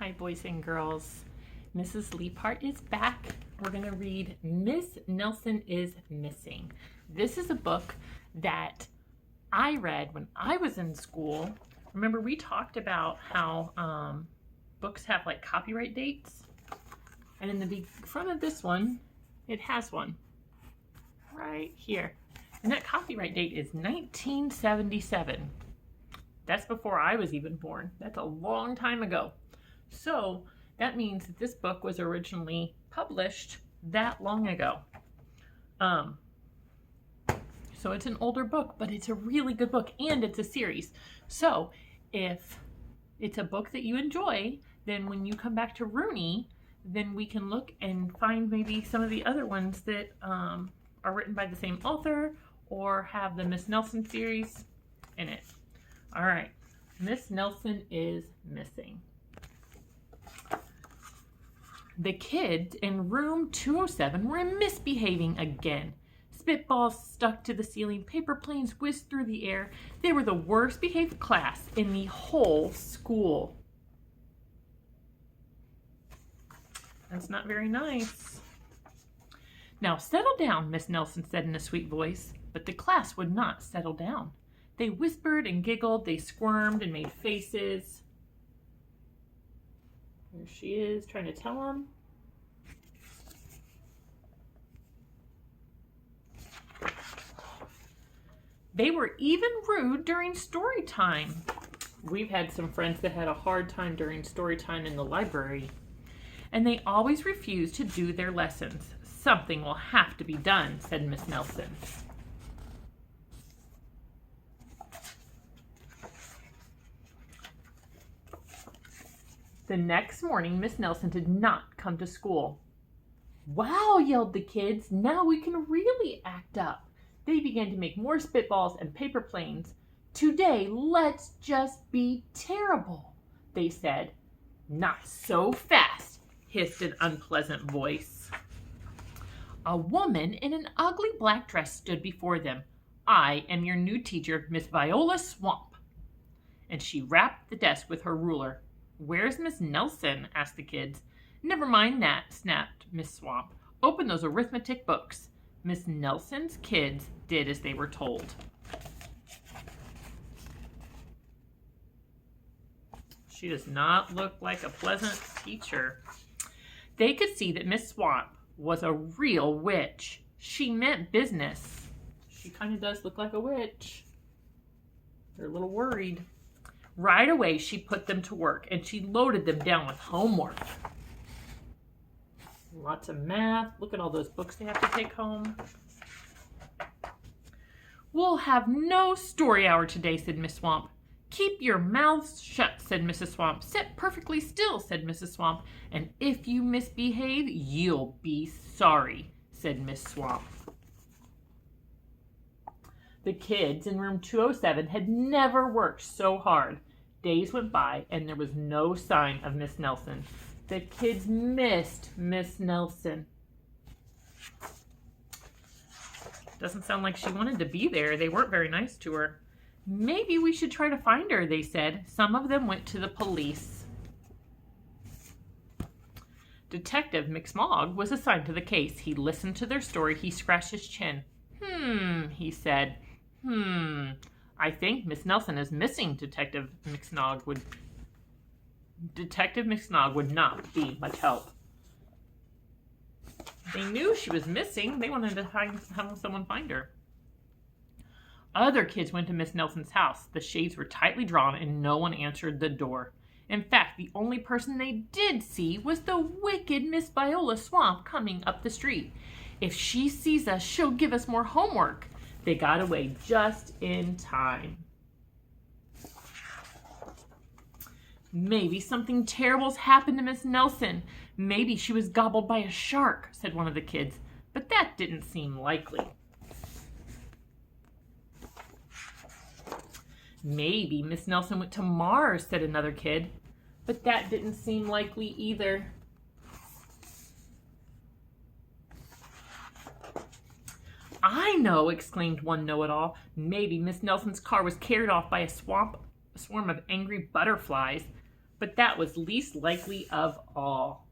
Hi, boys and girls. Mrs. Leaphart is back. We're going to read Miss Nelson is Missing. This is a book that I read when I was in school. Remember, we talked about how books have like copyright dates. And in the front of this one, it has one right here. And that copyright date is 1977. That's before I was even born. That's a long time ago. So that means that this book was originally published that long ago. So it's an older book, but it's a really good book and it's a series. So if it's a book that you enjoy, then when you come back to Rooney, then we can look and find maybe some of the other ones that are written by the same author or have the Miss Nelson series in it. All right, Miss Nelson is Missing. The kids in room 207 were misbehaving again. Spitballs stuck to the ceiling, paper planes whizzed through the air. They were the worst behaved class in the whole school. That's not very nice. Now settle down, Miss Nelson said in a sweet voice, but the class would not settle down. They whispered and giggled, they squirmed and made faces. There she is, trying to tell them. They were even rude during story time. We've had some friends that had a hard time during story time in the library. And they always refused to do their lessons. Something will have to be done, said Miss Nelson. The next morning, Miss Nelson did not come to school. Wow, yelled the kids, now we can really act up. They began to make more spitballs and paper planes. Today, let's just be terrible, they said. Not so fast, hissed an unpleasant voice. A woman in an ugly black dress stood before them. I am your new teacher, Miss Viola Swamp. And she rapped the desk with her ruler. Where's Miss Nelson? Asked the kids. Never mind that, snapped Miss Swamp. Open those arithmetic books. Miss Nelson's kids did as they were told. She does not look like a pleasant teacher. They could see that Miss Swamp was a real witch. She meant business. She kind of does look like a witch. They're a little worried. Right away, she put them to work, and she loaded them down with homework. Lots of math. Look at all those books they have to take home. We'll have no story hour today, said Miss Swamp. Keep your mouths shut, said Mrs. Swamp. Sit perfectly still, said Mrs. Swamp. And if you misbehave, you'll be sorry, said Miss Swamp. The kids in room 207 had never worked so hard. Days went by and there was no sign of Miss Nelson. The kids missed Miss Nelson. Doesn't sound like she wanted to be there. They weren't very nice to her. Maybe we should try to find her, they said. Some of them went to the police. Detective McSmog was assigned to the case. He listened to their story. He scratched his chin. He said. I think Miss Nelson is missing, Detective McSnog would not be much help. They knew she was missing. They wanted to have someone find her. Other kids went to Miss Nelson's house. The shades were tightly drawn and no one answered the door. In fact, the only person they did see was the wicked Miss Viola Swamp coming up the street. If she sees us, she'll give us more homework. They got away just in time. Maybe something terrible's happened to Miss Nelson. Maybe she was gobbled by a shark, said one of the kids. But that didn't seem likely. Maybe Miss Nelson went to Mars, said another kid. But that didn't seem likely either. I know, exclaimed one know-it-all. Maybe Miss Nelson's car was carried off by a swarm of angry butterflies. but that was least likely of all.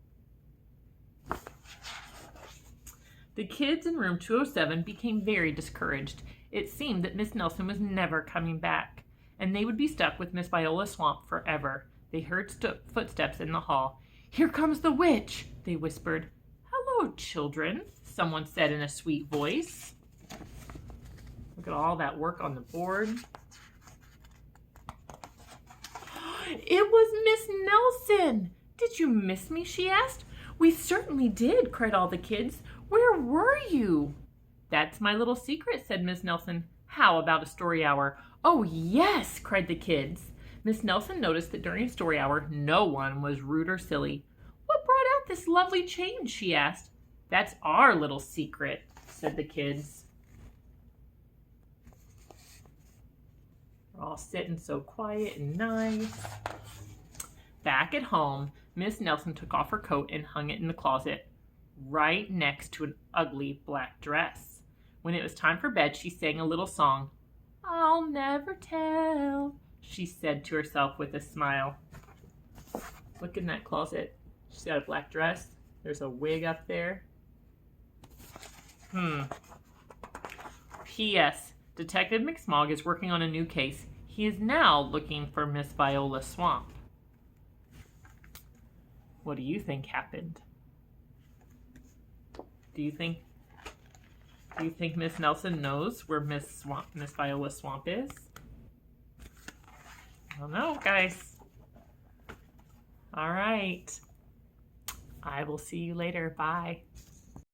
The kids in room 207 became very discouraged. It seemed that Miss Nelson was never coming back, and they would be stuck with Miss Viola Swamp forever. They heard footsteps in the hall. "Here comes the witch," they whispered. "Hello, children," someone said in a sweet voice. Look at all that work on the board. It was Miss Nelson. "Did you miss me?" she asked. "We certainly did," cried all the kids. "Where were you?" "That's my little secret," said Miss Nelson. "How about a story hour?" "Oh, yes," cried the kids. Miss Nelson noticed that during story hour, no one was rude or silly. "What brought out this lovely change?" she asked. "That's our little secret," said the kids. We're all sitting so quiet and nice. Back at home, Miss Nelson took off her coat and hung it in the closet, right next to an ugly black dress. When it was time for bed, she sang a little song. "I'll never tell," she said to herself with a smile. Look in that closet. She's got a black dress. There's a wig up there. P.S. Detective McSmog is working on a new case. He is now looking for Miss Viola Swamp. What do you think happened? Do you think Miss Nelson knows where Miss Viola Swamp is? I don't know, guys. All right. I will see you later. Bye.